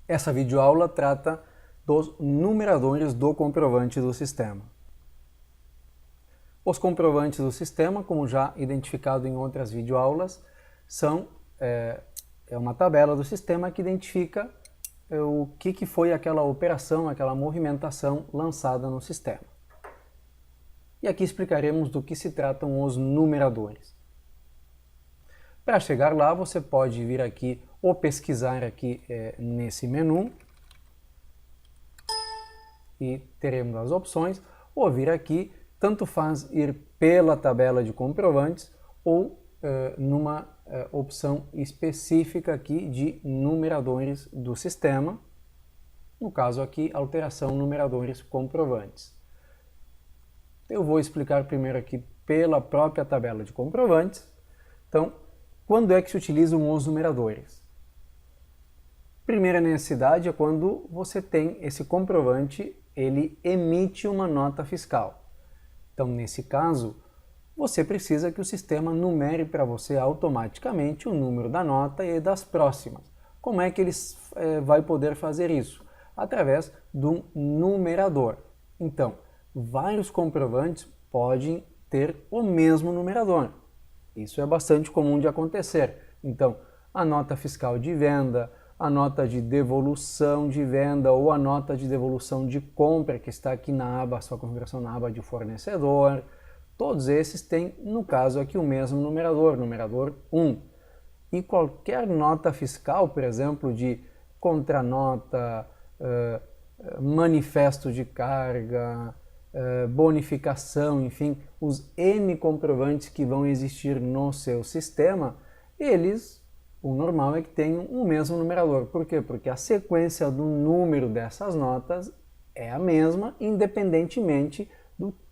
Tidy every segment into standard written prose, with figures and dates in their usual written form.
Essa videoaula trata dos numeradores do comprovante do sistema. Os comprovantes do sistema, como já identificado em outras videoaulas, são uma tabela do sistema que identifica o que foi aquela operação, aquela movimentação lançada no sistema. E aqui explicaremos do que se tratam os numeradores. Para chegar lá, você pode vir aqui ou pesquisar aqui nesse menu e teremos as opções, ou vir aqui, tanto faz ir pela tabela de comprovantes ou numa opção específica aqui de numeradores do sistema, no caso aqui, alteração numeradores comprovantes. Eu vou explicar primeiro aqui pela própria tabela de comprovantes. Então, quando é que se utilizam os numeradores? Primeira necessidade é quando você tem esse comprovante, ele emite uma nota fiscal. Então, nesse caso, você precisa que o sistema numere para você automaticamente o número da nota e das próximas. Como é que ele vai poder fazer isso? Através de um numerador. Então, vários comprovantes podem ter o mesmo numerador. Isso é bastante comum de acontecer. Então, a nota fiscal de venda, a nota de devolução de venda ou a nota de devolução de compra, que está aqui na aba, sua configuração na aba de fornecedor, todos esses têm, no caso aqui, o mesmo numerador, numerador 1. E qualquer nota fiscal, por exemplo, de contranota, manifesto de carga, bonificação, enfim, os N comprovantes que vão existir no seu sistema, o normal é que tenham o mesmo numerador. Por quê? Porque a sequência do número dessas notas é a mesma, independentemente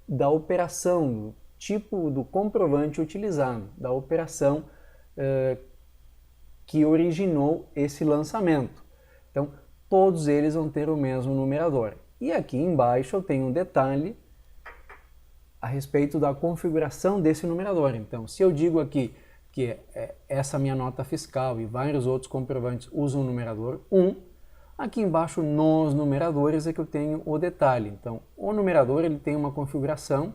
da operação, do tipo do comprovante utilizado, da operação que originou esse lançamento. Então, todos eles vão ter o mesmo numerador. E aqui embaixo eu tenho um detalhe a respeito da configuração desse numerador. Então, se eu digo aqui que essa minha nota fiscal e vários outros comprovantes usam o numerador 1, aqui embaixo nos numeradores é que eu tenho o detalhe. Então, o numerador ele tem uma configuração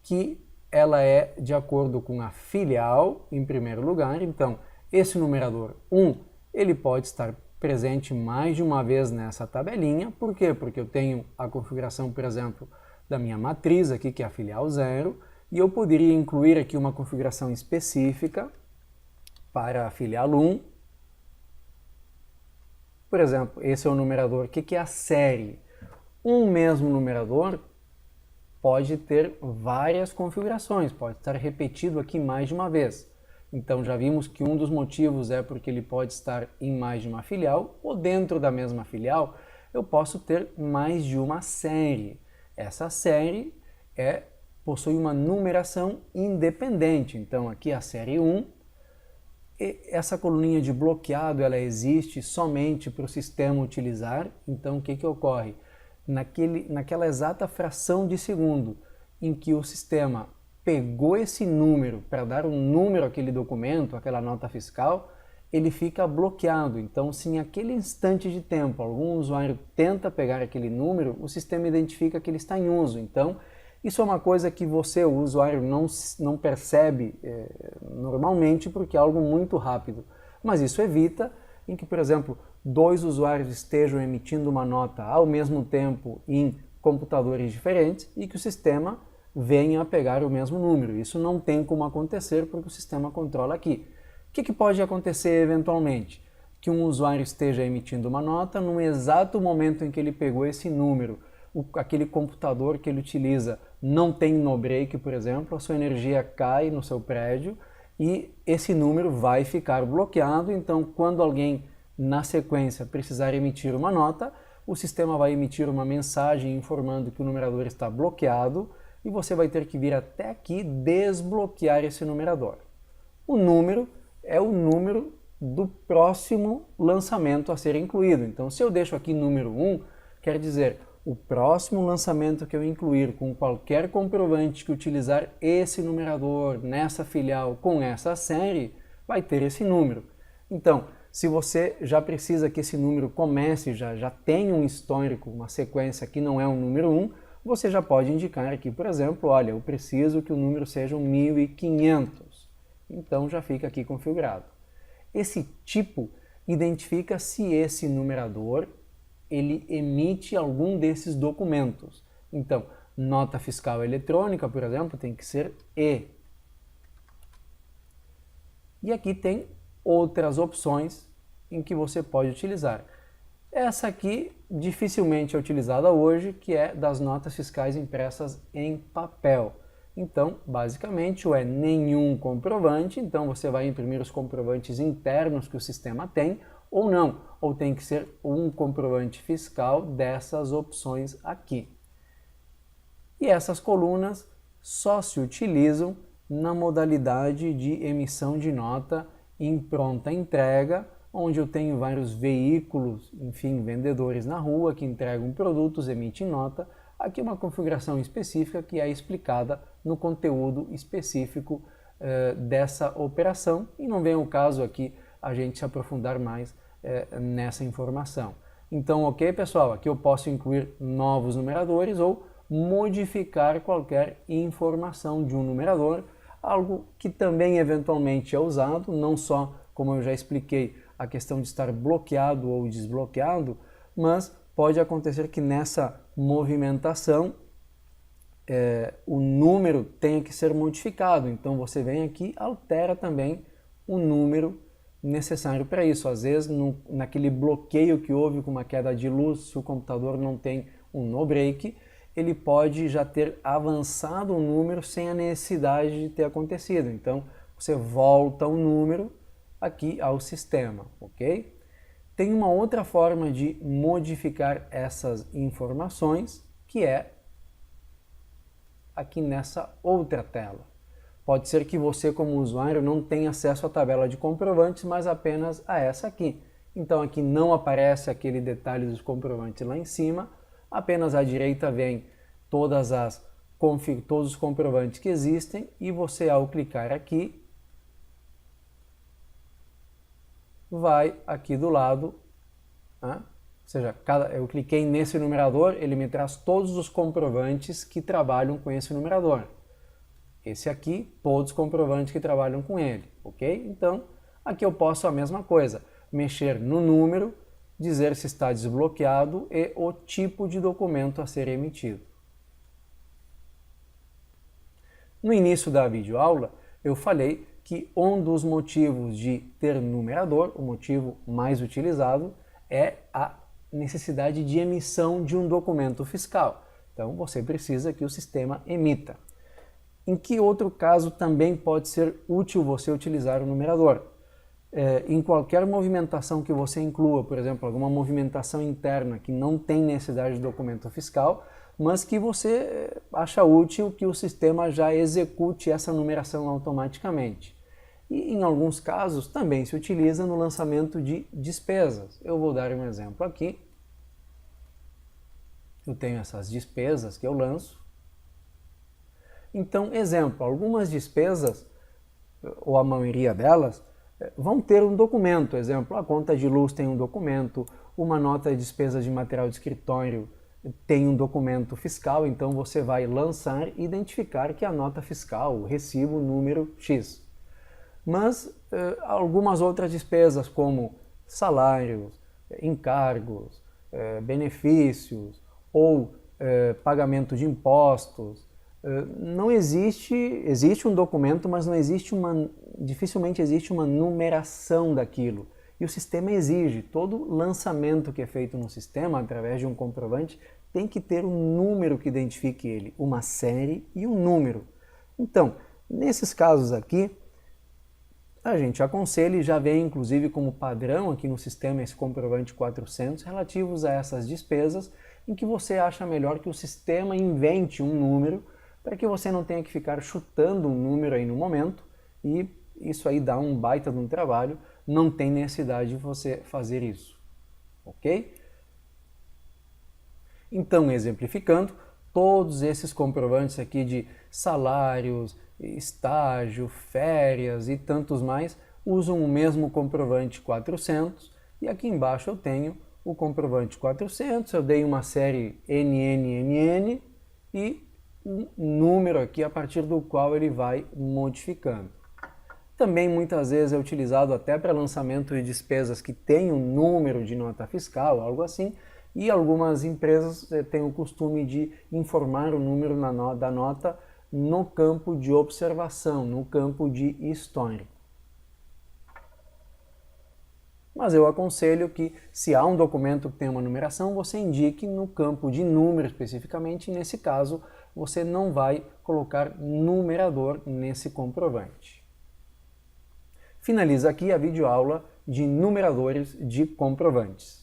que ela é de acordo com a filial, em primeiro lugar. Então, esse numerador 1, ele pode estar presente mais de uma vez nessa tabelinha. Por quê? Porque eu tenho a configuração, por exemplo, da minha matriz aqui, que é a filial 0, e eu poderia incluir aqui uma configuração específica para a filial 1. Por exemplo, esse é o numerador. O que é a série? Um mesmo numerador pode ter várias configurações, pode estar repetido aqui mais de uma vez. Então já vimos que um dos motivos é porque ele pode estar em mais de uma filial, ou dentro da mesma filial eu posso ter mais de uma série. Essa série possui uma numeração independente. Então aqui a série 1, essa coluninha de bloqueado ela existe somente para o sistema utilizar. Então o que ocorre? Naquela exata fração de segundo em que o sistema pegou esse número para dar um número àquele documento, àquela nota fiscal, ele fica bloqueado. Então, se em aquele instante de tempo algum usuário tenta pegar aquele número, o sistema identifica que ele está em uso. Então, isso é uma coisa que você, o usuário, não percebe normalmente porque é algo muito rápido. Mas isso evita em que, por exemplo, dois usuários estejam emitindo uma nota ao mesmo tempo em computadores diferentes e que o sistema venha a pegar o mesmo número. Isso não tem como acontecer porque o sistema controla aqui. O que pode acontecer eventualmente? Que um usuário esteja emitindo uma nota, no exato momento em que ele pegou esse número, aquele computador que ele utiliza não tem no break, por exemplo, a sua energia cai no seu prédio e esse número vai ficar bloqueado. Então, quando alguém na sequência precisar emitir uma nota, o sistema vai emitir uma mensagem informando que o numerador está bloqueado e você vai ter que vir até aqui desbloquear esse numerador. O número é o número do próximo lançamento a ser incluído. Então, se eu deixo aqui número 1, quer dizer, o próximo lançamento que eu incluir com qualquer comprovante que utilizar esse numerador nessa filial com essa série, vai ter esse número. Então, Se você já precisa que esse número comece, já tem um histórico, uma sequência que não é um número 1, você já pode indicar aqui, por exemplo, olha, eu preciso que o número seja 1500. Então já fica aqui configurado. Esse tipo identifica se esse numerador ele emite algum desses documentos. Então, nota fiscal eletrônica, por exemplo, tem que ser E. E aqui tem outras opções em que você pode utilizar. Essa aqui dificilmente é utilizada hoje, que é das notas fiscais impressas em papel. Então, basicamente, ou é nenhum comprovante, então você vai imprimir os comprovantes internos que o sistema tem, ou não, ou tem que ser um comprovante fiscal dessas opções aqui. E essas colunas só se utilizam na modalidade de emissão de nota em pronta entrega, onde eu tenho vários veículos, enfim, vendedores na rua que entregam produtos, emitem nota. Aqui uma configuração específica que é explicada no conteúdo específico dessa operação, e não vem o caso aqui a gente se aprofundar mais nessa informação. Então, ok, pessoal, aqui eu posso incluir novos numeradores ou modificar qualquer informação de um numerador, algo que também eventualmente é usado, não só, como eu já expliquei, a questão de estar bloqueado ou desbloqueado, mas pode acontecer que nessa movimentação o número tenha que ser modificado. Então você vem aqui, altera também o número necessário para isso. Às vezes, naquele bloqueio que houve com uma queda de luz, se o computador não tem um no break, ele pode já ter avançado o número sem a necessidade de ter acontecido. Então você volta o número aqui ao sistema, ok? Tem uma outra forma de modificar essas informações, que é aqui nessa outra tela. Pode ser que você, como usuário, não tenha acesso à tabela de comprovantes, mas apenas a essa aqui. Então aqui não aparece aquele detalhe dos comprovantes lá em cima, apenas à direita vem todos os comprovantes que existem, e você, ao clicar aqui, vai aqui do lado, ou seja, eu cliquei nesse numerador, ele me traz todos os comprovantes que trabalham com esse numerador. Esse aqui, todos os comprovantes que trabalham com ele, ok? Então, aqui eu posso a mesma coisa, mexer no número, dizer se está desbloqueado e o tipo de documento a ser emitido. No início da videoaula, eu falei que um dos motivos de ter numerador, o motivo mais utilizado, é a necessidade de emissão de um documento fiscal. Então você precisa que o sistema emita. Em que outro caso também pode ser útil você utilizar o numerador? Em qualquer movimentação que você inclua, por exemplo, alguma movimentação interna que não tem necessidade de documento fiscal, mas que você acha útil que o sistema já execute essa numeração automaticamente. E em alguns casos também se utiliza no lançamento de despesas. Eu vou dar um exemplo aqui. Eu tenho essas despesas que eu lanço. Então, exemplo, algumas despesas, ou a maioria delas, vão ter um documento. Exemplo, a conta de luz tem um documento, uma nota de despesa de material de escritório tem um documento fiscal, então você vai lançar e identificar que a nota fiscal, o recibo número X. Mas algumas outras despesas, como salários, encargos, benefícios ou pagamento de impostos, não existe um documento, mas dificilmente existe uma numeração daquilo. E o sistema exige, todo lançamento que é feito no sistema, através de um comprovante, tem que ter um número que identifique ele, uma série e um número. Então, nesses casos aqui, a gente aconselha, e já vem inclusive como padrão aqui no sistema esse comprovante 400, relativos a essas despesas, em que você acha melhor que o sistema invente um número, para que você não tenha que ficar chutando um número aí no momento, e isso aí dá um baita de um trabalho, não tem necessidade de você fazer isso, ok? Então, exemplificando, todos esses comprovantes aqui de salários, estágio, férias e tantos mais, usam o mesmo comprovante 400 e aqui embaixo eu tenho o comprovante 400, eu dei uma série NNNN e um número aqui a partir do qual ele vai modificando. Também muitas vezes é utilizado até para lançamento de despesas que tem um número de nota fiscal, algo assim, e algumas empresas têm o costume de informar o número da nota no campo de observação, no campo de histórico. Mas eu aconselho que, se há um documento que tem uma numeração, você indique no campo de número especificamente. Nesse caso, você não vai colocar numerador nesse comprovante. Finaliza aqui a videoaula de numeradores de comprovantes.